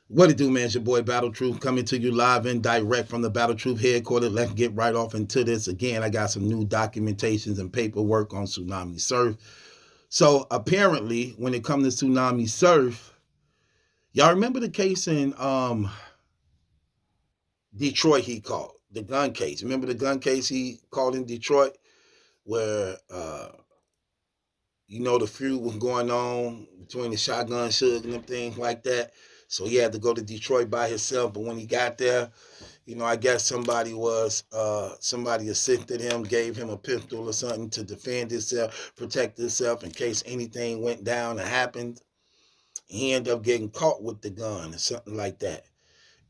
What it do, man? It's your boy Battle Truth coming to you live and direct from the Battle Truth headquarters. Let's get right off into this. Again, I got some new documentations and paperwork on tsunami surf. So apparently, when it comes to tsunami surf, y'all remember the case in Detroit he called the gun case. Remember the gun case he called in Detroit where the feud was going on between the shotgun Suge and them things like that. So he had to go to Detroit by himself. But when he got there, I guess somebody assisted him, gave him a pistol or something to defend himself, protect himself in case anything went down or happened. He ended up getting caught with the gun or something like that.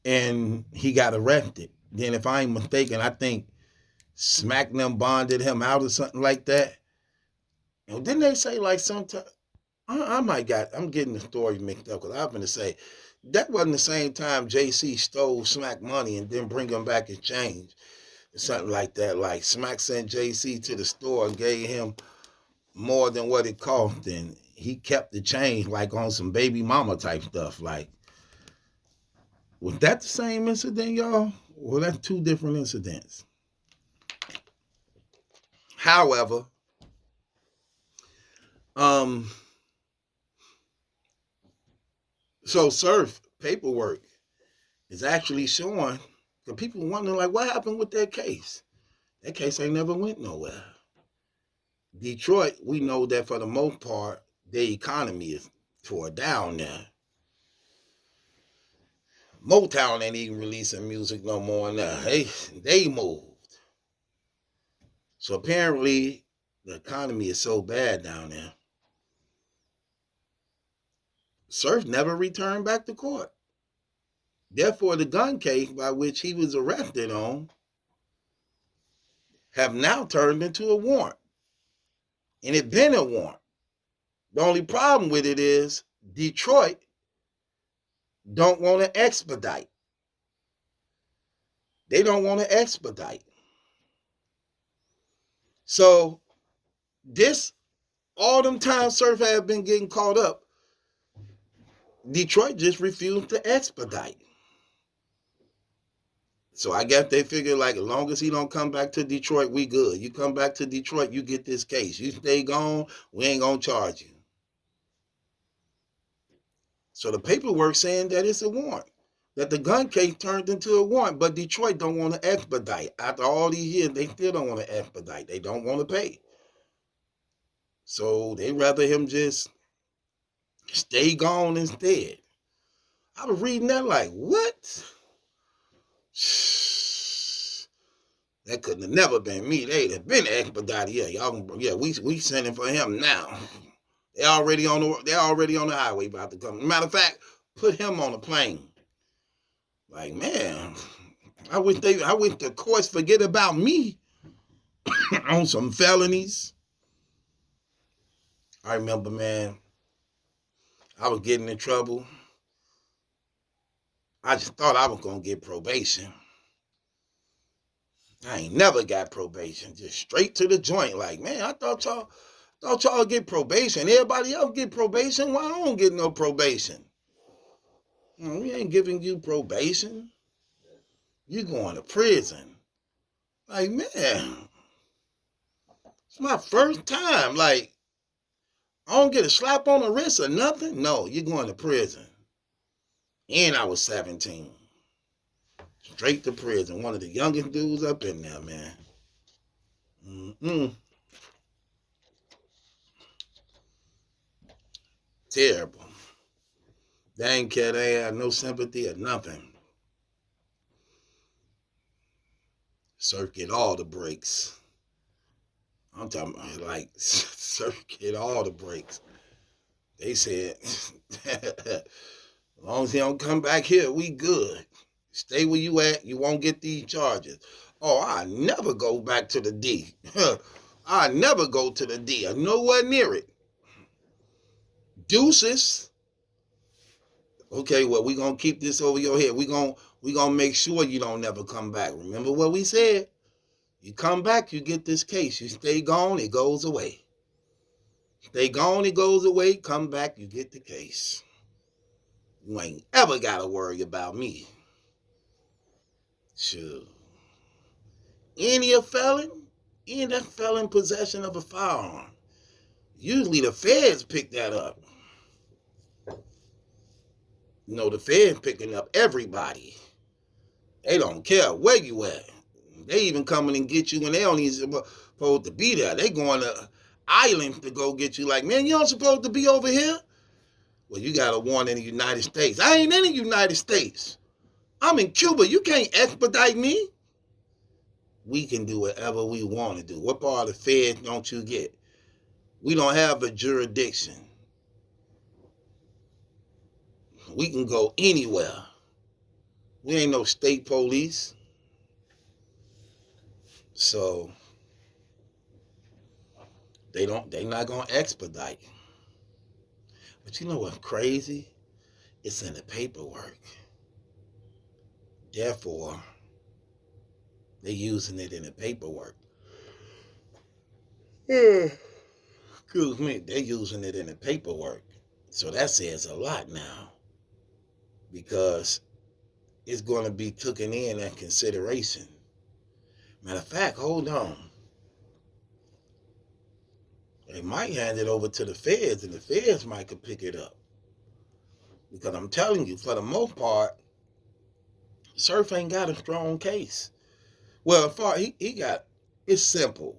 And he got arrested. Then if I ain't mistaken, I think Smack them bonded him out or something like that. And didn't they say like sometime I'm getting the story mixed up because I'm going to say that wasn't the same time JC stole Smack money and then bring him back in change. Something like that. Like Smack sent JC to the store and gave him more than what it cost, and he kept the change like on some baby mama type stuff. Like, was that the same incident, y'all? Well, that's two different incidents. However, um, so Surf paperwork is actually showing the people wondering like what happened with that case. That case ain't never went nowhere. Detroit, we know that for the most part, their economy is tore down now. Motown ain't even releasing music no more now. They moved. So apparently the economy is so bad down there. Surf never returned back to court. Therefore, the gun case by which he was arrested on have now turned into a warrant. And it been a warrant. The only problem with it is Detroit don't want to expedite. They don't want to expedite. So this all them times Surf have been getting caught up, Detroit just refused to expedite. So I guess they figure like as long as he don't come back to Detroit, we good. You come back to Detroit, you get this case. You stay gone, we ain't gonna charge you. So the paperwork saying that it's a warrant. That the gun case turned into a warrant, but Detroit don't want to expedite. After all these years, they still don't want to expedite. They don't want to pay. So they rather him just stay gone instead. I was reading that like, what? That couldn't have never been me. They'd have been expedited. Yeah, y'all. Yeah, we sending for him now. They're already on the highway about to come. Matter of fact, put him on a plane. Like man, I wish the courts forget about me on some felonies. I remember, man, I was getting in trouble. I just thought I was gonna get probation. I ain't never got probation. Just straight to the joint. Like, man, I thought y'all get probation. Everybody else get probation. Why I don't get no probation? We ain't giving you probation. You going to prison. Like, man, it's my first time. Like, I don't get a slap on the wrist or nothing. No, you're going to prison. And I was 17. Straight to prison. One of the youngest dudes up in there, man. Mm-mm. Terrible. They ain't care. They had no sympathy or nothing. Surf get all the breaks. I'm talking about like Surf get all the breaks. They said, as long as he don't come back here, we good. Stay where you at. You won't get these charges. Oh, I never go back to the D. I never go to the D. I'm nowhere near it. Deuces. Okay, well, we gonna keep this over your head. We gonna make sure you don't never come back. Remember what we said? You come back, you get this case. You stay gone, it goes away. Stay gone, it goes away. Come back, you get the case. You ain't ever gotta worry about me. Sure. Any a felon? Any that felon possession of a firearm. Usually the feds pick that up. The feds picking up everybody. They don't care where you at. They even coming and get you when they don't even supposed to be there. They going to islands to go get you. Like, man, you don't supposed to be over here. Well, you got a warrant in the United States. I ain't in the United States. I'm in Cuba. You can't expedite me. We can do whatever we want to do. What part of the Fed don't you get? We don't have a jurisdiction. We can go anywhere. We ain't no state police. So they not gonna expedite. But you know what's crazy? It's in the paperwork. Therefore, they're using it in the paperwork. Excuse me, they're using it in the paperwork. So that says a lot now. Because it's going to be taken in consideration. Matter of fact, hold on. They might hand it over to the feds, and the feds might could pick it up. Because I'm telling you, for the most part, Surf ain't got a strong case. Well, he got, it's simple.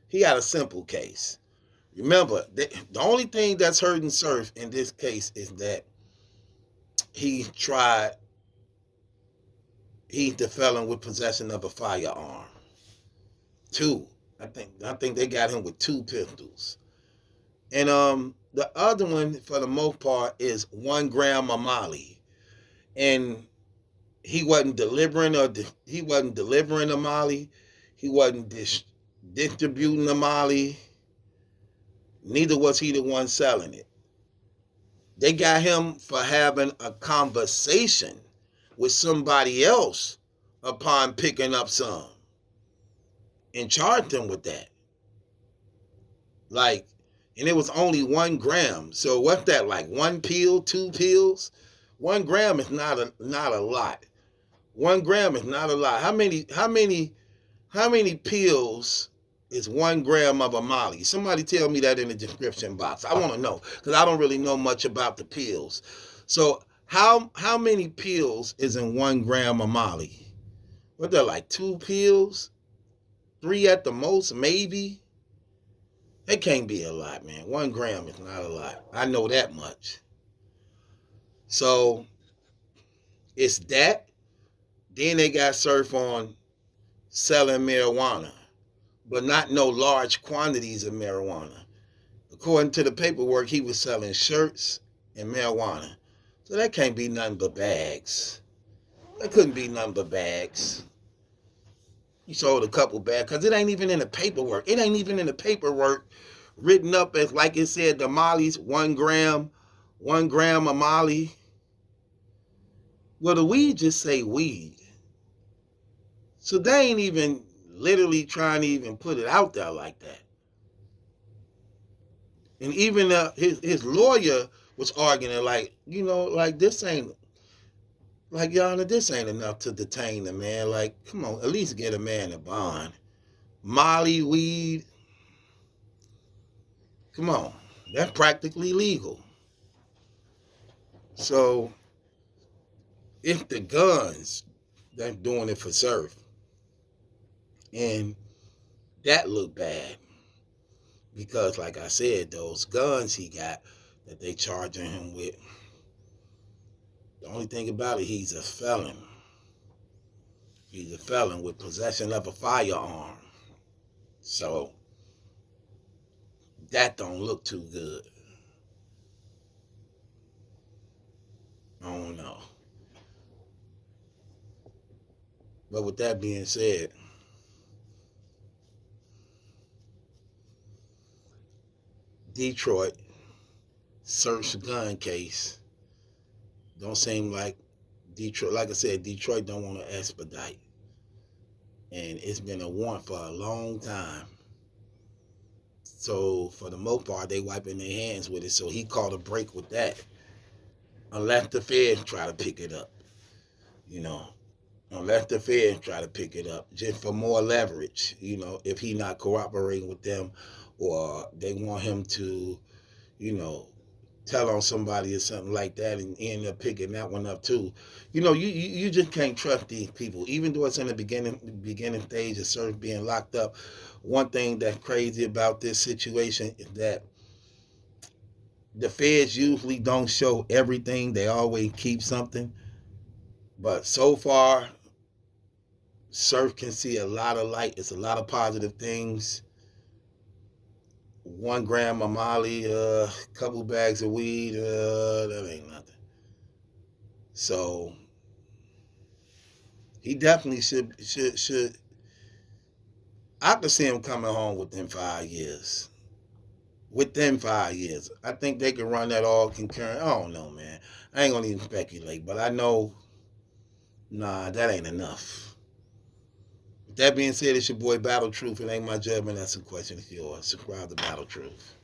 He got a simple case. Remember, the only thing that's hurting Surf in this case is that he's the felon with possession of a firearm. 2. I think they got him with 2 pistols. And the other one, for the most part, is 1 gram of Molly. And he wasn't delivering the Molly. He wasn't distributing the Molly. Neither was he the one selling it. They got him for having a conversation with somebody else upon picking up some and charged him with that. Like, and it was only 1 gram. So what's that, like 1 pill, 2 pills? 1 gram is not a lot. 1 gram is not a lot. How many pills is 1 gram of a Molly? Somebody tell me that in the description box. I want to know, because I don't really know much about the pills. So how many pills is in 1 gram of Molly? What, they're like 2 pills? 3 at the most, maybe? It can't be a lot, man. 1 gram is not a lot. I know that much. So it's that. Then they got Surf on selling marijuana, but not no large quantities of marijuana. According to the paperwork, he was selling shirts and marijuana. So that can't be nothing but bags. That couldn't be nothing but bags. He sold a couple bags, because it ain't even in the paperwork. It ain't even in the paperwork written up as, like it said, the Molly's 1 gram of Molly. Well, the weed just say weed. So they ain't even literally trying to even put it out there like that. And even his lawyer was arguing like, like this ain't, like, Your Honor, this ain't enough to detain the man. Like, come on, at least get a man a bond. Molly, weed, come on, that's practically legal. So if the guns, they're doing it for Surf, and that look bad, because like I said, those guns he got that they charging him with, the only thing about it, he's a felon. He's a felon with possession of a firearm. So that don't look too good. I don't know. But with that being said, Detroit Surf's gun case don't seem like Detroit. Like I said, Detroit don't want to expedite. And it's been a warrant for a long time. So for the most part, they wiping their hands with it. So he called a break with that. unless the feds try to pick it up. You know, unless the feds try to pick it up, just for more leverage. You know, if he not cooperating with them, or they want him to, you know, tell on somebody or something like that, and end up picking that one up too. You know, you just can't trust these people, even though it's in the beginning stage of Surf being locked up. One thing that's crazy about this situation is that the feds usually don't show everything; they always keep something. But so far, Surf can see a lot of light. It's a lot of positive things. 1 gram of Molly, couple bags of weed, that ain't nothing. So he definitely should. I could see him coming home within 5 years. Within 5 years, I think they can run that all concurrent. I don't know, man. I ain't gonna even speculate, but I know, nah, that ain't enough. With that being said, it's your boy Battle Truth. It ain't my judgment. That's a question. It's yours. Subscribe to Battle Truth.